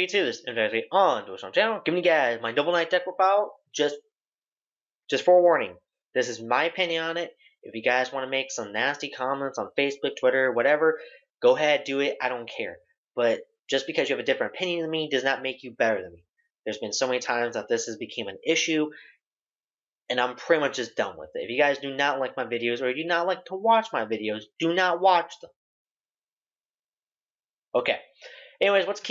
YouTube, this is exactly on the channel, giving you guys my Double Knight deck profile. Just forewarning, this is my opinion on it. If you guys want to make some nasty comments on Facebook, Twitter, whatever, go ahead, do it. I don't care. But just because you have a different opinion than me does not make you better than me. There's been so many times that this has become an issue, and I'm pretty much just done with it. If you guys do not like my videos or do not like to watch my videos, do not watch them. Okay. Anyways, let's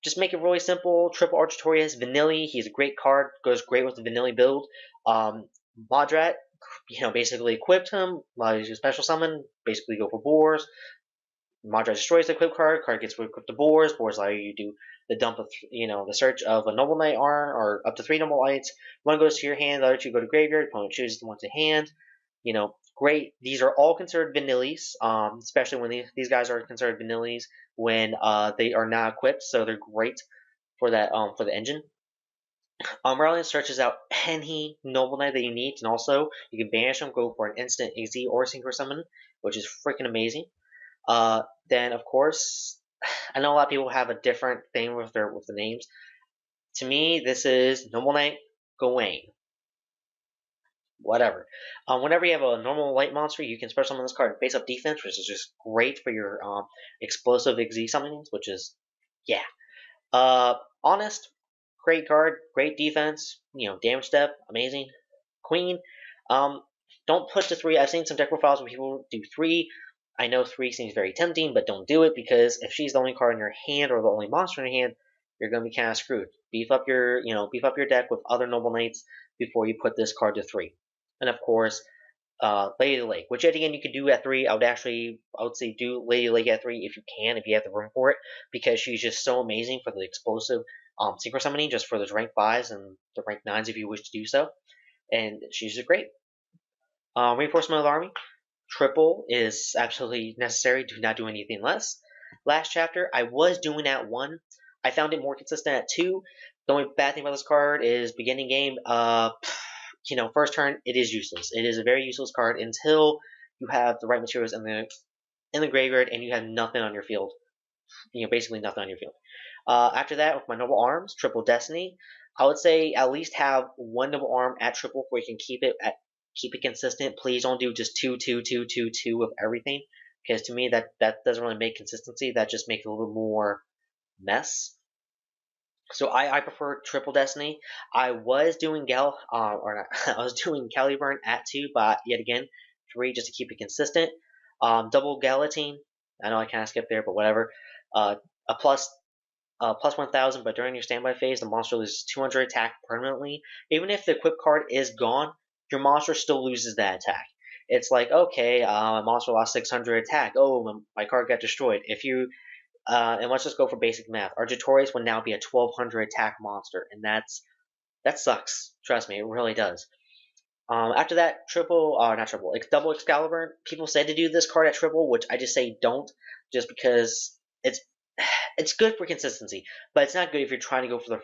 just make it really simple. Triple Archatorius, Vanilli. He's a great card. Goes great with the Vanilli build. Modrat, basically equipped him. He's a special summon. Basically go for boars. Modrat destroys the equipped card. Card gets equipped to boars. Boars allow you to do the dump of, the search of a Noble Knight arm or up to 3 Noble Knights. One goes to your hand. The other 2 go to graveyard. Opponent chooses the one to hand. Great. These are all considered vanillis, especially when these guys are considered vanillis when they are not equipped. So they're great for that for the engine. Merlin searches out any Noble Knight that you need, and also you can banish them, go for an instant AZ or Synchro Summon, which is freaking amazing. Then of course, I know a lot of people have a different thing with the names. To me, this is Noble Knight Gawain. Whatever. Whenever you have a normal light monster, you can special summon this card face up defense, which is just great for your explosive XZ summonings, which is, yeah. Honest, great card, great defense, damage step, amazing. Queen, don't put to 3. I've seen some deck profiles where people do 3. I know 3 seems very tempting, but don't do it, because if she's the only card in your hand or the only monster in your hand, you're going to be kind of screwed. Beef up your deck with other Noble Knights before you put this card to 3. And of course, Lady of the Lake, which yet again you could do at 3. I would say do Lady of the Lake at 3 if you can, if you have the room for it, because she's just so amazing for the explosive synchro summoning, just for those rank 5s and the rank 9s if you wish to do so. And she's just great. Reinforcement of the army, triple is absolutely necessary. Do not do anything less. Last chapter, I was doing at 1. I found it more consistent at 2. The only bad thing about this card is beginning game. First turn, it is useless. It is a very useless card until you have the right materials in the graveyard and you have nothing on your field. Basically nothing on your field. After that, with my Noble Arms, Triple Destiny, I would say at least have 1 Noble Arm at triple where you can keep it consistent. Please don't do just 2, 2, 2, 2, 2 of everything, because to me that doesn't really make consistency. That just makes it a little more mess. So I prefer Triple Destiny. I was doing I was doing Caliburn at 2, but yet again 3 just to keep it consistent. Double Galatine. I know I kind of skipped there, but whatever. A plus 1,000, but during your standby phase, the monster loses 200 attack permanently. Even if the equipped card is gone, your monster still loses that attack. It's like, okay, my monster lost 600 attack. Oh, my card got destroyed. If you and let's just go for basic math. Archatorius would now be a 1,200 attack monster, and that sucks. Trust me, it really does. After that, double Excalibur. People say to do this card at triple, which I just say don't, just because it's good for consistency, but it's not good if you're trying to go for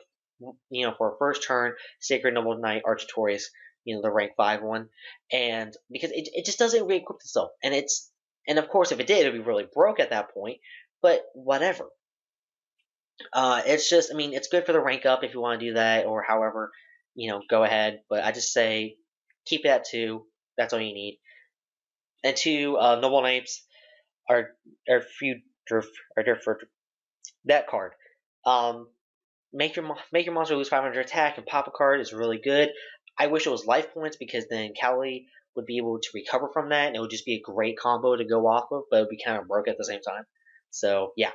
for a first turn Sacred Noble Knight Archatorius, the rank 5 one, and because it just doesn't really equip itself, and of course if it did, it'd be really broke at that point. But whatever. It's just, it's good for the rank up if you want to do that, or however, go ahead. But I just say keep it at 2. That's all you need. And 2 Noble Knights are for that card. Make your monster lose 500 attack and pop a card is really good. I wish it was life points, because then Cali would be able to recover from that, and it would just be a great combo to go off of, but it would be kind of broke at the same time. So, yeah.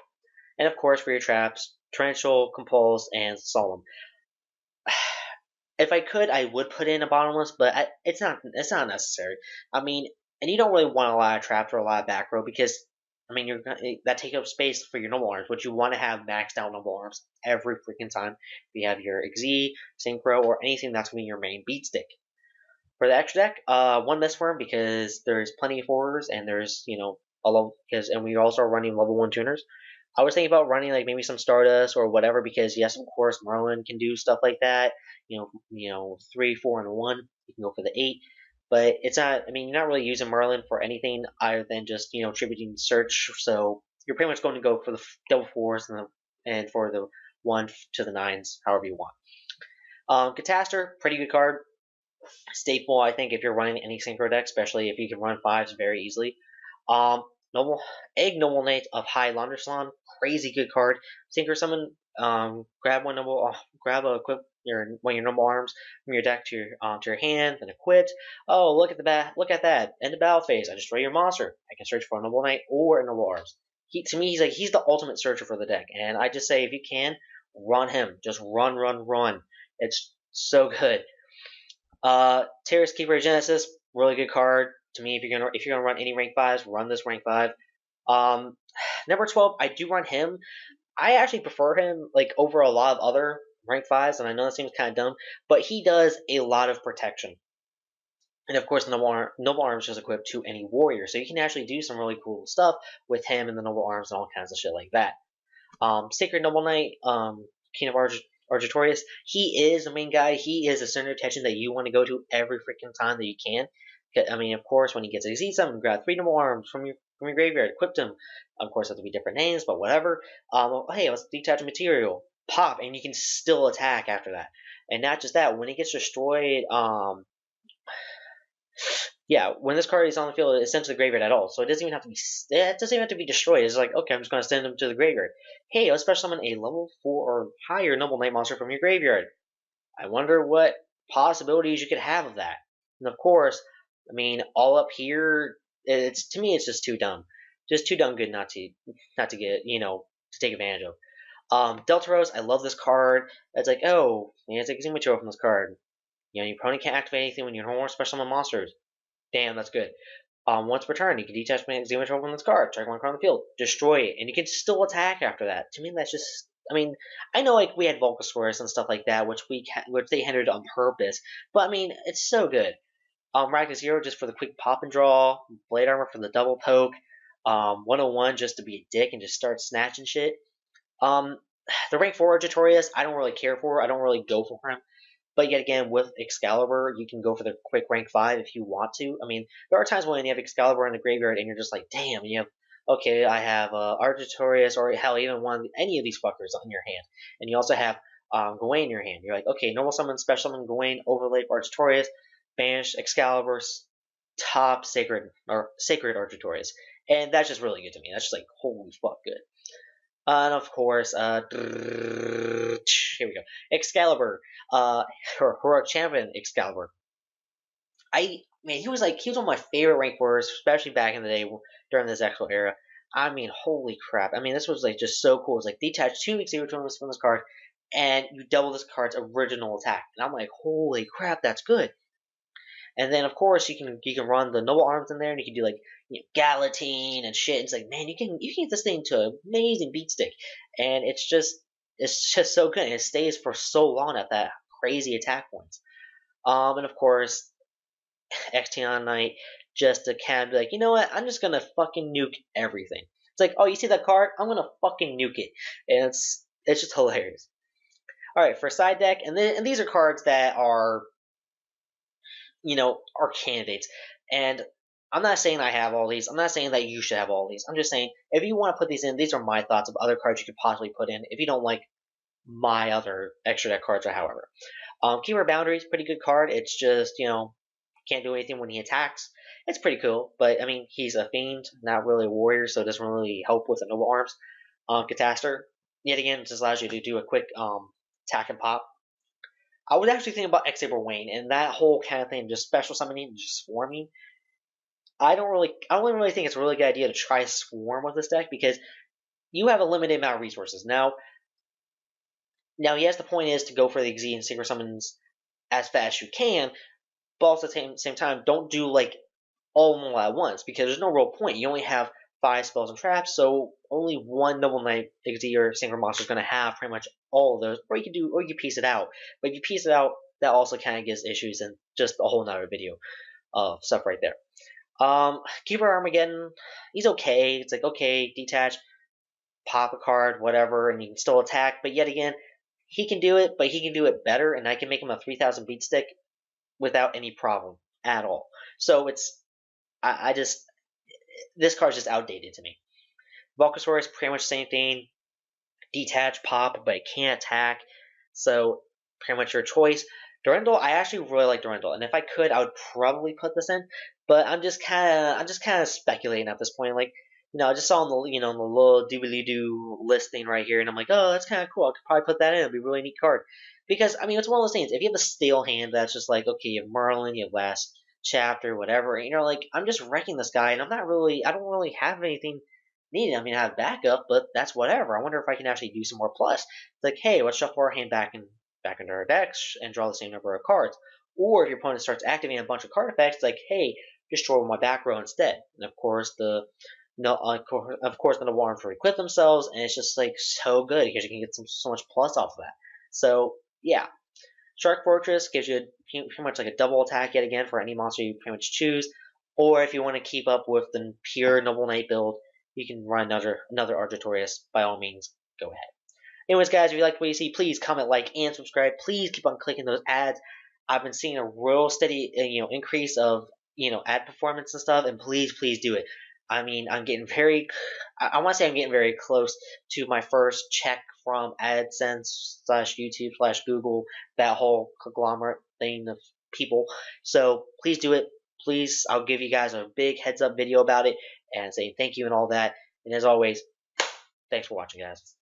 And of course, for your traps, Torrential, Compulse, and Solemn. If I could, I would put in a bottomless, but it's not necessary. And you don't really want a lot of traps or a lot of back row, because, that take up space for your Noble Arms, but you want to have maxed out Noble Arms every freaking time. If you have your XZ, Synchro, or anything that's going to be your main beat stick. For the extra deck, 1 Mistworm, because there's plenty of forwards, and there's, and we also are running level 1 tuners. I was thinking about running like maybe some Stardust or whatever, because yes, of course, Merlin can do stuff like that. 3, 4, and 1. You can go for the 8, but it's not. You're not really using Merlin for anything other than just tributing search. So you're pretty much going to go for the double 4s and for the 1 to the 9s, however you want. Catastor, pretty good card. Staple, I think, if you're running any synchro deck, especially if you can run 5s very easily. Um, Noble Noble Knight of High Laundersalon, crazy good card. Synchro summon, grab grab a equip one of your normal arms from your deck to your hand, then equip. Oh, look at that! End of battle phase. I destroy your monster. I can search for a Noble Knight or a Noble Arms. To me, he's the ultimate searcher for the deck, and I just say if you can run him, just run. It's so good. Terrace Keeper Genesis, really good card to me. If you're gonna run any rank 5s, run this rank 5. Um, number 12, I do run him. I actually prefer him like over a lot of other rank 5s, and I know that seems kind of dumb, but he does a lot of protection. And of course, Noble Arms is equipped to any warrior, so you can actually do some really cool stuff with him and the Noble Arms and all kinds of shit like that. Sacred Noble Knight, King of Argitorius, he is the main guy. He is the center of attention that you want to go to every freaking time that you can. I mean, of course, when he gets a Z7, grab 3 Noble Arms from your graveyard, equip them. Of course, have to be different names, but whatever. Hey, let's detach material, pop, and you can still attack after that. And not just that, when it gets destroyed, yeah, when this card is on the field, it's sent to the graveyard at all. So it doesn't even have to be destroyed. It's like, okay, I'm just going to send them to the graveyard. Hey, let's special summon a level 4 or higher Noble Knight monster from your graveyard. I wonder what possibilities you could have of that. And of course, I mean, all up here, to me, it's just too dumb. Just too dumb good not to get, to take advantage of. Delta Rose, I love this card. It's like, oh, you take Z material from this card. Your opponent can't activate anything when you normal special summon monsters. Damn, that's good. Once per turn, you can detach Zero from this card, check one card on the field, destroy it, and you can still attack after that. To me, that's just. I mean, I know like we had Volcasaurus and stuff like that, which they hindered on purpose, but I mean, it's so good. Ragnar Zero just for the quick pop and draw, Blade Armor for the double poke, 101 just to be a dick and just start snatching shit. The rank 4 Argitorius, I don't really care for. I don't really go for him. But yet again, with Excalibur, you can go for the quick rank 5 if you want to. I mean, there are times when you have Excalibur in the graveyard and you're just like, damn, okay, I have Argitorius or hell, even any of these fuckers on your hand. And you also have Gawain in your hand. You're like, okay, normal summon, special summon Gawain, overlay for Argitorius, banish Excalibur, top Sacred Argitorius. And that's just really good to me. That's just like, holy fuck good. And of course, here we go. Excalibur, Heroic Champion Excalibur. He was one of my favorite rank 4s, especially back in the day during this Expo era. I mean, holy crap. I mean, this was like just so cool. It's like detach 2 weeks from this card, and you double this card's original attack. And I'm like, holy crap, that's good. And then of course you can run the Noble Arms in there, and you can do like Galatine and shit. It's like, man, you can get this thing to an amazing beat stick, and it's just so good. And it stays for so long at that crazy attack points. And of course, Xteon Knight just to kind of be like, you know what? I'm just gonna fucking nuke everything. It's like, oh, you see that card? I'm gonna fucking nuke it, and it's just hilarious. All right, for side deck, and these are cards that are are candidates. And I'm not saying I have all these. I'm not saying that you should have all these. I'm just saying if you want to put these in, these are my thoughts of other cards you could possibly put in if you don't like my other extra deck cards or however. Keeper Boundaries, pretty good card. It's just, can't do anything when he attacks. It's pretty cool, but I mean, he's a fiend, not really a warrior, so it doesn't really help with the Noble Arms. Catastor, yet again, just allows you to do a quick attack and pop. I was actually thinking about X-Saber Wayne and that whole kind of thing, just special summoning, just swarming. I don't really think it's a really good idea to try swarm with this deck because you have a limited amount of resources. Now, yes, the point is to go for the Xyz and synchro summons as fast as you can, but also at the same time, don't do like all of them all at once because there's no real point. You only have 5 spells and traps, so only one Noble Knight Xyz or synchro monster is going to have pretty much all of those, or you can piece it out. But if you piece it out, that also kind of gives issues and just a whole nother video of stuff right there. Keeper Armageddon, he's okay. It's like, okay, detach, pop a card, whatever, and you can still attack. But yet again, he can do it, but he can do it better, and I can make him a 3000 beat stick without any problem at all. So this card's just outdated to me. Volcasaurus, pretty much the same thing. detach, pop, but it can't attack. So pretty much your choice. Durandal, I actually really like Durandal, and if I could, I would probably put this in. But I'm just kind of speculating at this point. Like, I just saw on the the little doobly doo listing right here, and I'm like, oh, that's kind of cool. I could probably put that in. It'd be a really neat card. Because I mean, it's one of those things. If you have a steel hand, that's just like, okay, you have Merlin, you have Last Chapter, whatever, and you're like, I'm just wrecking this guy, and I don't really have anything needed. I mean, I have backup, but that's whatever. I wonder if I can actually do some more plus. It's like, hey, let's shuffle our hand back into our decks and draw the same number of cards. Or if your opponent starts activating a bunch of card effects, like, hey, destroy my back row instead. And of course, the no, of course, none of Warren to equip themselves, and it's just like so good because you can get so much plus off of that. So yeah, Shark Fortress gives you pretty much like a double attack yet again for any monster you pretty much choose. Or if you want to keep up with the pure Noble Knight build, you can run another Argitorius. By all means, go ahead. Anyways, guys, if you liked what you see, please comment, like, and subscribe. Please keep on clicking those ads. I've been seeing a real steady, increase of, ad performance and stuff, and please do it. I mean, I'm getting I want to say I'm getting very close to my first check from AdSense slash YouTube slash Google, that whole conglomerate thing of people. So please do it. Please, I'll give you guys a big heads up video about it and say thank you and all that. And as always, thanks for watching, guys.